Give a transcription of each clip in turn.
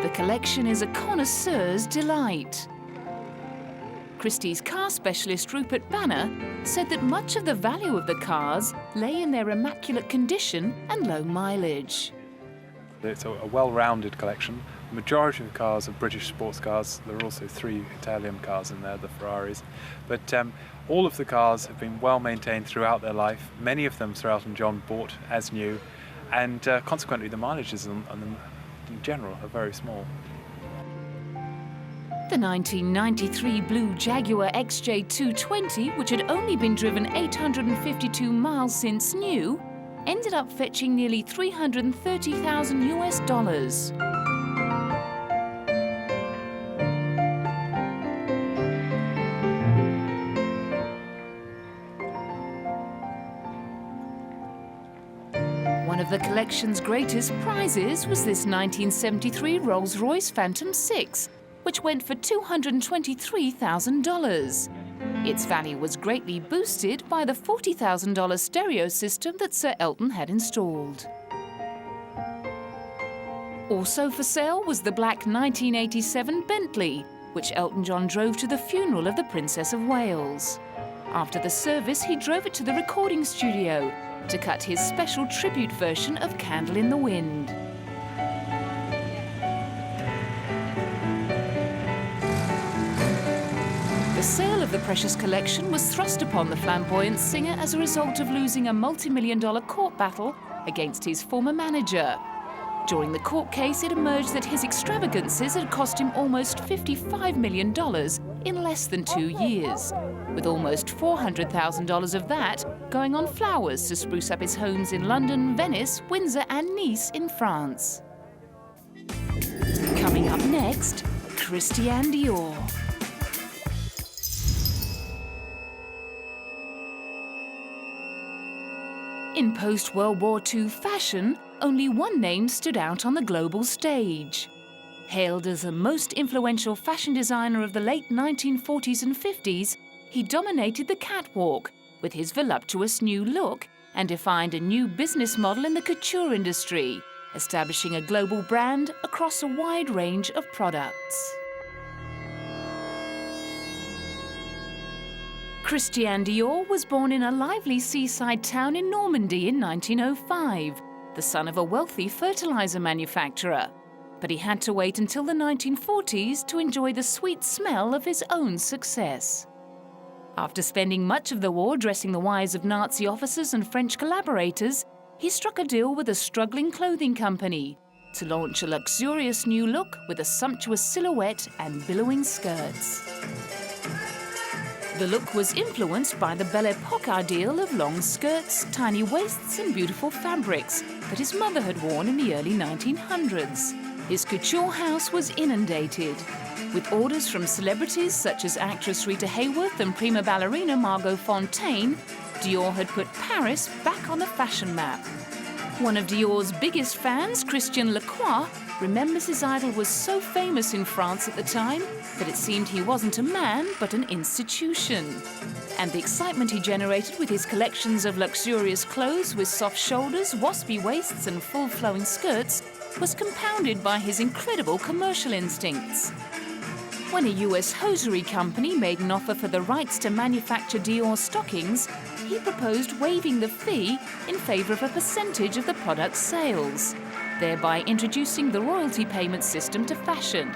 The collection is a connoisseur's delight. Christie's car specialist Rupert Banner said that much of the value of the cars lay in their immaculate condition and low mileage. It's a well-rounded collection. The majority of the cars are British sports cars. There are also 3 Italian cars in there, the Ferraris. But all of the cars have been well maintained throughout their life. Many of them Sir Elton John bought as new, and consequently the mileages on them in general are very small. The 1993 blue Jaguar XJ220, which had only been driven 852 miles since new, ended up fetching nearly $330,000 US. One of the collection's greatest prizes was this 1973 Rolls-Royce Phantom 6, which went for $223,000. Its value was greatly boosted by the $40,000 stereo system that Sir Elton had installed. Also for sale was the black 1987 Bentley, which Elton John drove to the funeral of the Princess of Wales. After the service, he drove it to the recording studio to cut his special tribute version of Candle in the Wind. The sale of the precious collection was thrust upon the flamboyant singer as a result of losing a multi-million-dollar court battle against his former manager. During the court case, it emerged that his extravagances had cost him almost $55 million in less than 2 years, with almost $400,000 of that going on flowers to spruce up his homes in London, Venice, Windsor and Nice in France. Coming up next, Christian Dior. In post-World War II fashion, only one name stood out on the global stage. Hailed as the most influential fashion designer of the late 1940s and 50s, he dominated the catwalk with his voluptuous new look and defined a new business model in the couture industry, establishing a global brand across a wide range of products. Christian Dior was born in a lively seaside town in Normandy in 1905, the son of a wealthy fertilizer manufacturer. But he had to wait until the 1940s to enjoy the sweet smell of his own success. After spending much of the war dressing the wives of Nazi officers and French collaborators, he struck a deal with a struggling clothing company to launch a luxurious new look with a sumptuous silhouette and billowing skirts. The look was influenced by the Belle Epoque ideal of long skirts, tiny waists and beautiful fabrics that his mother had worn in the early 1900s. His couture house was inundated, with orders from celebrities such as actress Rita Hayworth and prima ballerina Margot Fonteyn. Dior had put Paris back on the fashion map. One of Dior's biggest fans, Christian Lacroix, remembers his idol was so famous in France at the time that it seemed he wasn't a man but an institution. And the excitement he generated with his collections of luxurious clothes with soft shoulders, waspy waists and full flowing skirts was compounded by his incredible commercial instincts. When a US hosiery company made an offer for the rights to manufacture Dior stockings, he proposed waiving the fee in favor of a percentage of the product's sales, thereby introducing the royalty payment system to fashion.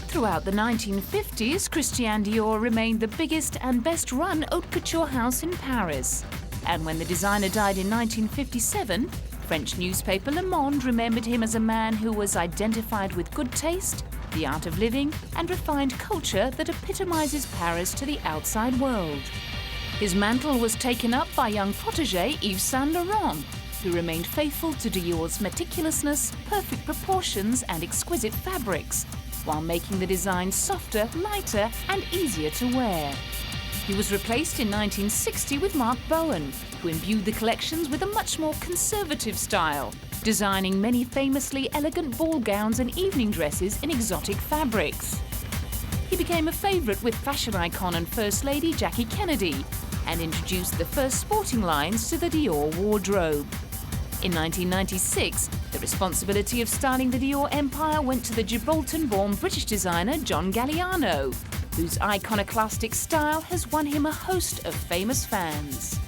Throughout the 1950s, Christian Dior remained the biggest and best-run haute couture house in Paris. And when the designer died in 1957, French newspaper Le Monde remembered him as a man who was identified with good taste, the art of living, and refined culture that epitomizes Paris to the outside world. His mantle was taken up by young protégé Yves Saint Laurent, who remained faithful to Dior's meticulousness, perfect proportions, and exquisite fabrics, while making the design softer, lighter, and easier to wear. He was replaced in 1960 with Marc Bowen, who imbued the collections with a much more conservative style, designing many famously elegant ball gowns and evening dresses in exotic fabrics. He became a favorite with fashion icon and First Lady Jackie Kennedy, and introduced the first sporting lines to the Dior wardrobe. In 1996, the responsibility of styling the Dior empire went to the Gibraltar-born British designer John Galliano, whose iconoclastic style has won him a host of famous fans.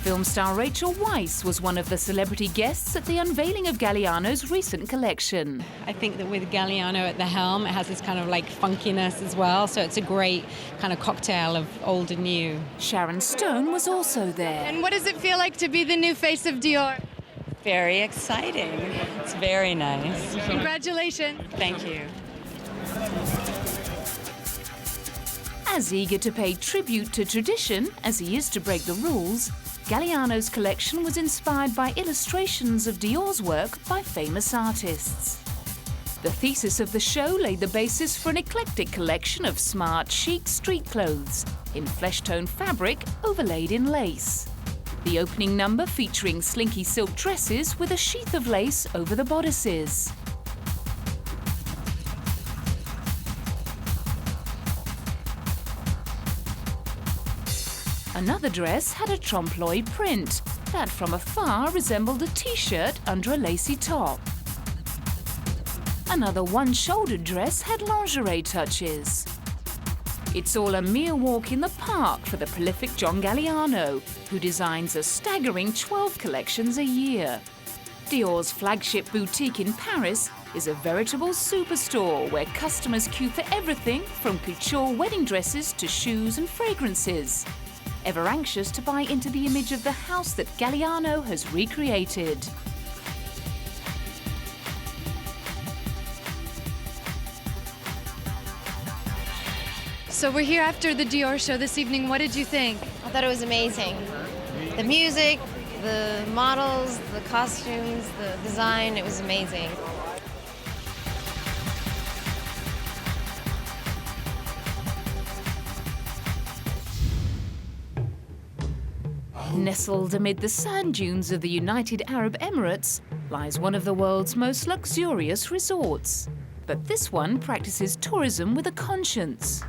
Film star Rachel Weisz was one of the celebrity guests at the unveiling of Galliano's recent collection. I think that with Galliano at the helm, it has this kind of like funkiness as well, so it's a great kind of cocktail of old and new. Sharon Stone was also there. And what does it feel like to be the new face of Dior? Very exciting. It's very nice. Congratulations. Thank you. As eager to pay tribute to tradition as he is to break the rules, Galliano's collection was inspired by illustrations of Dior's work by famous artists. The thesis of the show laid the basis for an eclectic collection of smart, chic street clothes in flesh-tone fabric overlaid in lace. The opening number featuring slinky silk dresses with a sheath of lace over the bodices. Another dress had a trompe-l'oeil print that from afar resembled a t-shirt under a lacy top. Another one-shouldered dress had lingerie touches. It's all a mere walk in the park for the prolific John Galliano, who designs a staggering 12 collections a year. Dior's flagship boutique in Paris is a veritable superstore where customers queue for everything from couture wedding dresses to shoes and fragrances, ever anxious to buy into the image of the house that Galliano has recreated. So we're here after the Dior show this evening. What did you think? I thought it was amazing. The music, the models, the costumes, the design, it was amazing. Nestled amid the sand dunes of the United Arab Emirates lies one of the world's most luxurious resorts. But this one practices tourism with a conscience.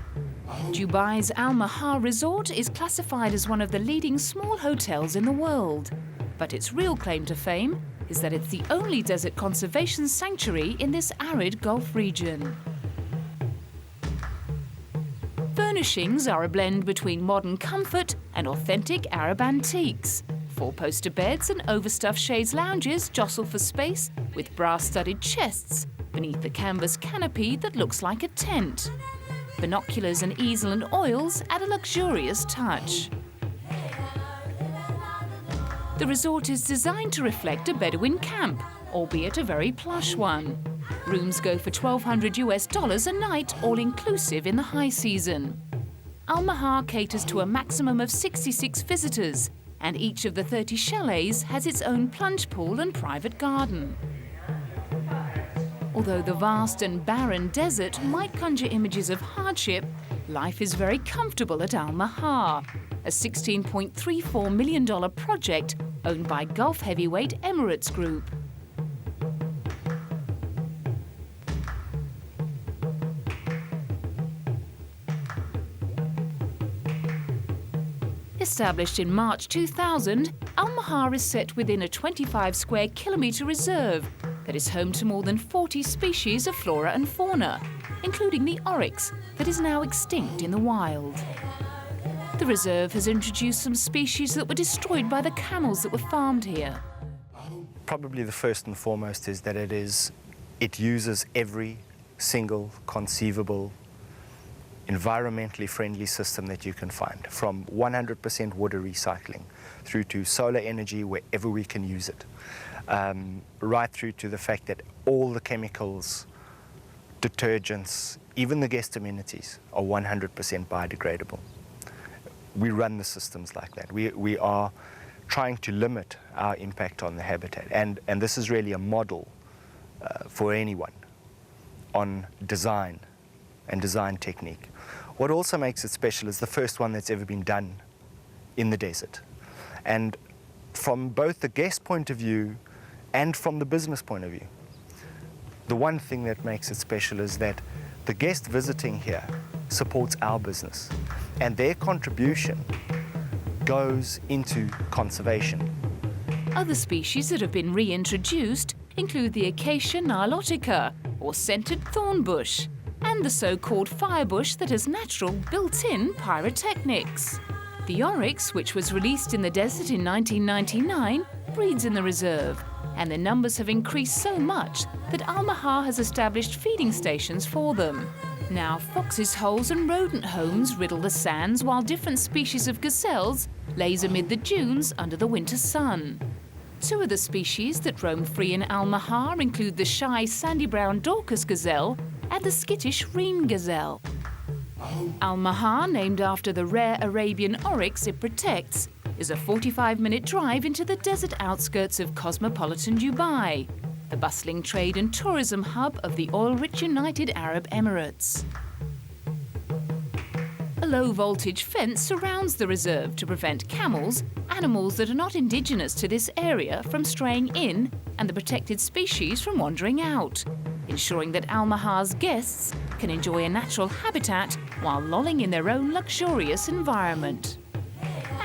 Dubai's Al Mahar Resort is classified as one of the leading small hotels in the world. But its real claim to fame is that it's the only desert conservation sanctuary in this arid Gulf region. Furnishings are a blend between modern comfort and authentic Arab antiques. Four-poster beds and overstuffed chaise lounges jostle for space with brass-studded chests beneath the canvas canopy that looks like a tent. Binoculars and easel and oils add a luxurious touch. The resort is designed to reflect a Bedouin camp, albeit a very plush one. Rooms go for $1,200 a night, all-inclusive in the high season. Al Mahar caters to a maximum of 66 visitors, and each of the 30 chalets has its own plunge pool and private garden. Although the vast and barren desert might conjure images of hardship, life is very comfortable at Al Mahar, a $16.34 million project owned by Gulf heavyweight Emirates Group. Established in March 2000, Al Mahar is set within a 25 square kilometre reserve that is home to more than 40 species of flora and fauna, including the oryx that is now extinct in the wild. The reserve has introduced some species that were destroyed by the camels that were farmed here. Probably the first and foremost is that it uses every single conceivable environmentally friendly system that you can find, from 100% water recycling through to solar energy wherever we can use it, right through to the fact that all the chemicals, detergents, even the guest amenities are 100% biodegradable. We run the systems like that. We are trying to limit our impact on the habitat, and this is really a model for anyone on design and design technique. What also makes it special is the first one that's ever been done in the desert. And from both the guest point of view and from the business point of view, the one thing that makes it special is that the guest visiting here supports our business. and their contribution goes into conservation. Other species that have been reintroduced include the Acacia nilotica, or scented thorn bush, and the so-called firebush that has natural built-in pyrotechnics. The oryx, which was released in the desert in 1999, breeds in the reserve, and their numbers have increased so much that Al-Mahar has established feeding stations for them. Now, foxes' holes and rodent homes riddle the sands, while different species of gazelles laze amid the dunes under the winter sun. Two of the species that roam free in Al-Mahar include the shy sandy brown Dorcas gazelle and the skittish Reen gazelle. Al-Mahar, named after the rare Arabian oryx it protects, is a 45-minute drive into the desert outskirts of cosmopolitan Dubai, the bustling trade and tourism hub of the oil-rich United Arab Emirates. A low-voltage fence surrounds the reserve to prevent camels, animals that are not indigenous to this area, from straying in and the protected species from wandering out, ensuring that Al-Mahar's guests can enjoy a natural habitat while lolling in their own luxurious environment.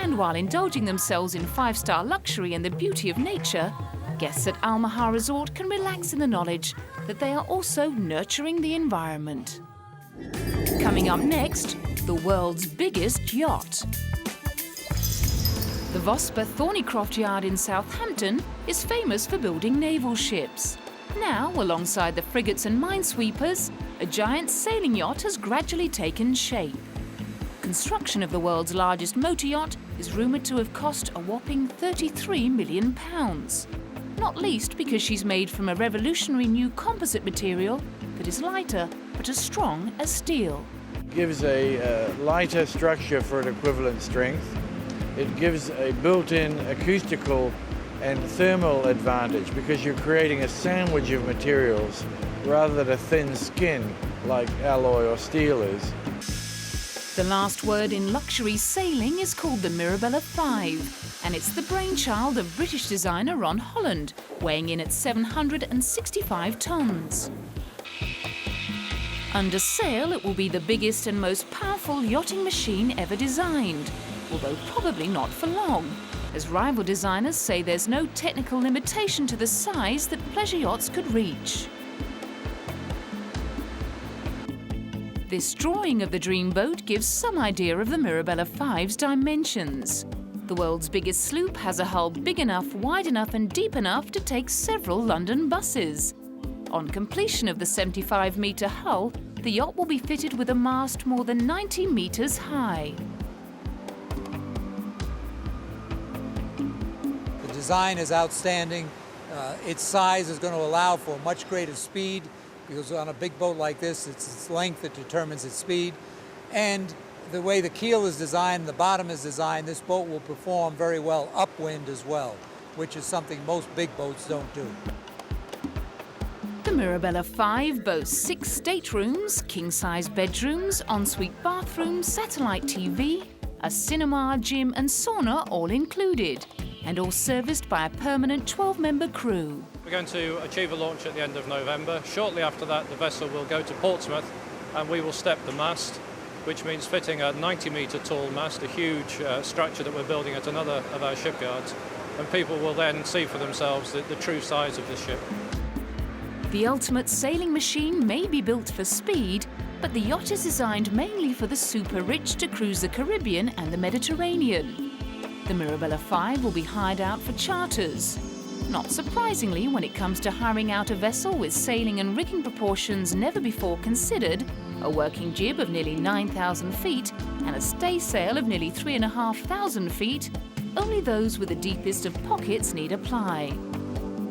And while indulging themselves in five-star luxury and the beauty of nature, guests at Al-Mahar Resort can relax in the knowledge that they are also nurturing the environment. Coming up next, the world's biggest yacht. The Vosper Thornycroft Yard in Southampton is famous for building naval ships. Now, alongside the frigates and minesweepers, a giant sailing yacht has gradually taken shape. Construction of the world's largest motor yacht is rumoured to have cost a whopping £33 million. Not least because she's made from a revolutionary new composite material that is lighter but as strong as steel. It gives a lighter structure for an equivalent strength. It gives a built-in acoustical and thermal advantage because you're creating a sandwich of materials rather than a thin skin like alloy or steel is. The last word in luxury sailing is called the Mirabella 5, and it's the brainchild of British designer Ron Holland, weighing in at 765 tons. Under sail, it will be the biggest and most powerful yachting machine ever designed, although probably not for long, as rival designers say there's no technical limitation to the size that pleasure yachts could reach. This drawing of the dreamboat gives some idea of the Mirabella 5's dimensions. The world's biggest sloop has a hull big enough, wide enough and deep enough to take several London buses. On completion of the 75-metre hull, the yacht will be fitted with a mast more than 90 metres high. The design is outstanding. Its size is going to allow for much greater speed, because on a big boat like this, it's its length that determines its speed. And the way the keel is designed and the bottom is designed, this boat will perform very well upwind as well, which is something most big boats don't do. The Mirabella 5 boasts 6 staterooms, king-size bedrooms, ensuite bathrooms, satellite TV, a cinema, gym and sauna all included, and all serviced by a permanent 12-member crew. We're going to achieve a launch at the end of November. Shortly after that, the vessel will go to Portsmouth and we will step the mast, which means fitting a 90-metre tall mast, a huge structure that we're building at another of our shipyards, and people will then see for themselves the true size of the ship. The ultimate sailing machine may be built for speed, but the yacht is designed mainly for the super-rich to cruise the Caribbean and the Mediterranean. The Mirabella 5 will be hired out for charters. Not surprisingly, when it comes to hiring out a vessel with sailing and rigging proportions never before considered, a working jib of nearly 9,000 feet and a staysail of nearly 3,500 feet, only those with the deepest of pockets need apply.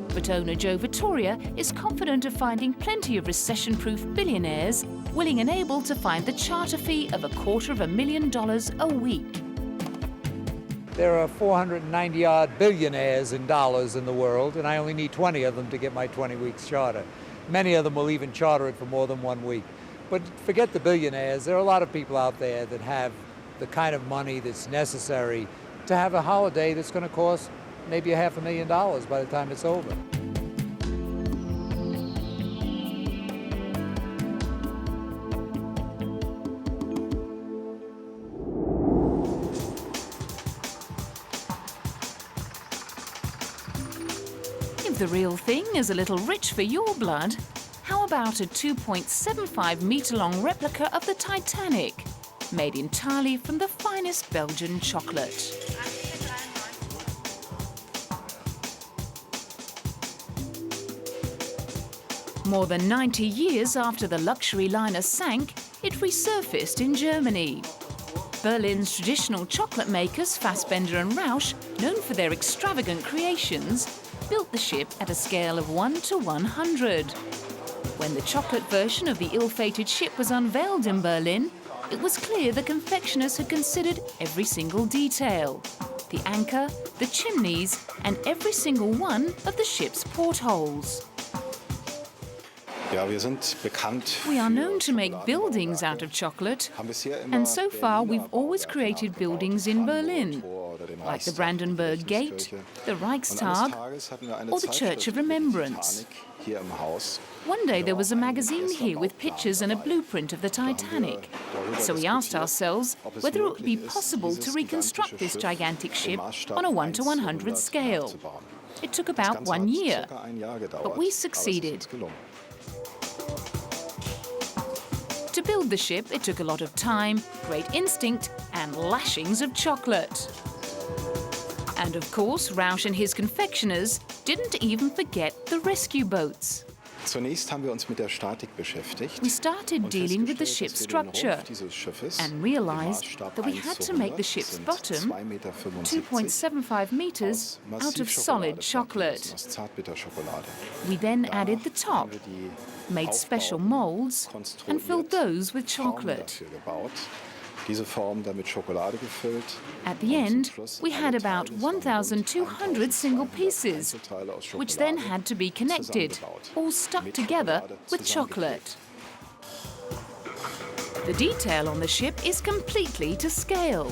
But owner Joe Vittoria is confident of finding plenty of recession-proof billionaires willing and able to find the charter fee of $250,000 a week. There are 490-odd billionaires in dollars in the world, and I only need 20 of them to get my 20 weeks charter. Many of them will even charter it for more than 1 week. But forget the billionaires. There are a lot of people out there that have the kind of money that's necessary to have a holiday that's going to cost maybe $500,000 by the time it's over. If the real thing is a little rich for your blood, how about a 2.75-metre-long replica of the Titanic, made entirely from the finest Belgian chocolate? More than 90 years after the luxury liner sank, it resurfaced in Germany. Berlin's traditional chocolate makers, Fassbender and Rausch, known for their extravagant creations, built the ship at a scale of 1 to 100. When the chocolate version of the ill-fated ship was unveiled in Berlin, it was clear the confectioners had considered every single detail. The anchor, the chimneys, and every single one of the ship's portholes. We are known to make buildings out of chocolate, and so far we've always created buildings in Berlin, like the Brandenburg Gate, the Reichstag, or the Church of Remembrance. One day there was a magazine here with pictures and a blueprint of the Titanic. So we asked ourselves whether it would be possible to reconstruct this gigantic ship on a 1 to 100 scale. It took about 1 year, but we succeeded. To build the ship, it took a lot of time, great instinct, and lashings of chocolate. And of course, Rausch and his confectioners didn't even forget the rescue boats. We started dealing with the ship's structure and realized that we had to make the ship's bottom 2.75 meters out of solid chocolate. We then added the top, made special molds, and filled those with chocolate. At the end, we had about 1,200 single pieces, which then had to be connected, all stuck together with chocolate. The detail on the ship is completely to scale,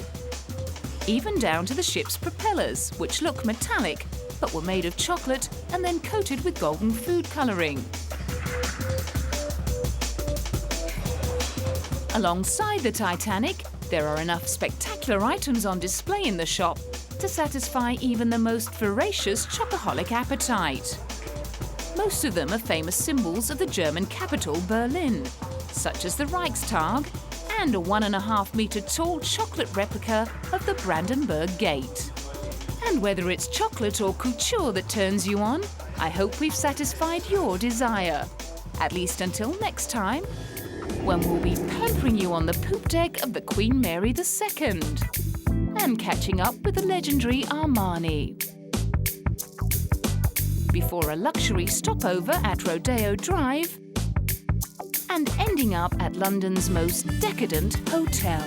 even down to the ship's propellers, which look metallic, but were made of chocolate and then coated with golden food colouring. Alongside the Titanic, there are enough spectacular items on display in the shop to satisfy even the most voracious chocoholic appetite. Most of them are famous symbols of the German capital, Berlin, such as the Reichstag and a 1.5-metre tall chocolate replica of the Brandenburg Gate. And whether it's chocolate or couture that turns you on, I hope we've satisfied your desire. At least until next time, when we'll be pampering you on the poop deck of the Queen Mary II and catching up with the legendary Armani. Before a luxury stopover at Rodeo Drive and ending up at London's most decadent hotel.